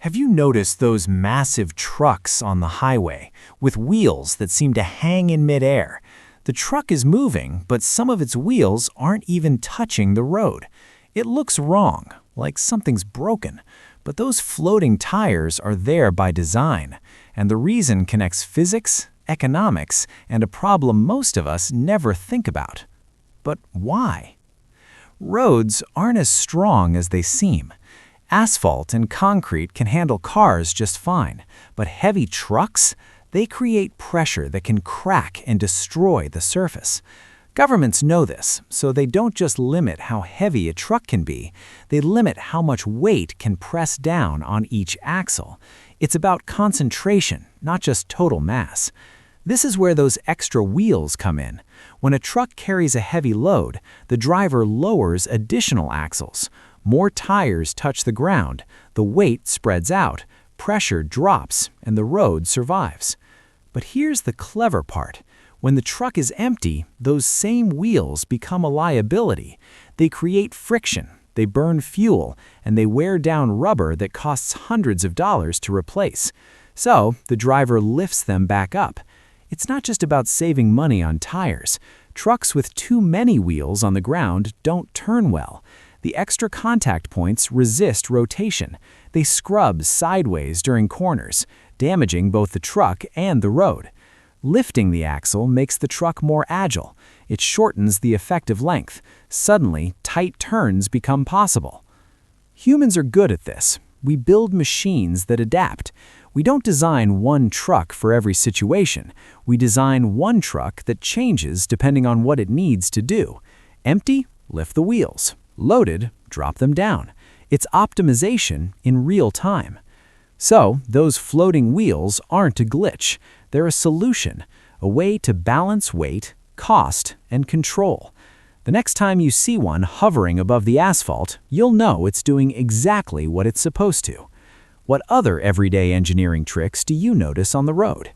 Have you noticed those massive trucks on the highway with wheels that seem to hang in midair? The truck is moving, but some of its wheels aren't even touching the road. It looks wrong, like something's broken. But those floating tires are there by design, and the reason connects physics, economics, and a problem most of us never think about. But why? Roads aren't as strong as they seem. Asphalt and concrete can handle cars just fine, but heavy trucks, they create pressure that can crack and destroy the surface. Governments know this, so they don't just limit how heavy a truck can be, they limit how much weight can press down on each axle. It's about concentration, not just total mass. This is where those extra wheels come in. When a truck carries a heavy load, the driver lowers additional axles. More tires touch the ground, the weight spreads out, pressure drops, and the road survives. But here's the clever part. When the truck is empty, those same wheels become a liability. They create friction, they burn fuel, and they wear down rubber that costs hundreds of dollars to replace. So the driver lifts them back up. It's not just about saving money on tires. Trucks with too many wheels on the ground don't turn well. The extra contact points resist rotation. They scrub sideways during corners, damaging both the truck and the road. Lifting the axle makes the truck more agile. It shortens the effective length. Suddenly, tight turns become possible. Humans are good at this. We build machines that adapt. We don't design one truck for every situation. We design one truck that changes depending on what it needs to do. Empty? Lift the wheels. Loaded? Drop them down. It's optimization in real time. So, those floating wheels aren't a glitch. They're a solution, a way to balance weight, cost, and control. The next time you see one hovering above the asphalt, you'll know it's doing exactly what it's supposed to. What other everyday engineering tricks do you notice on the road?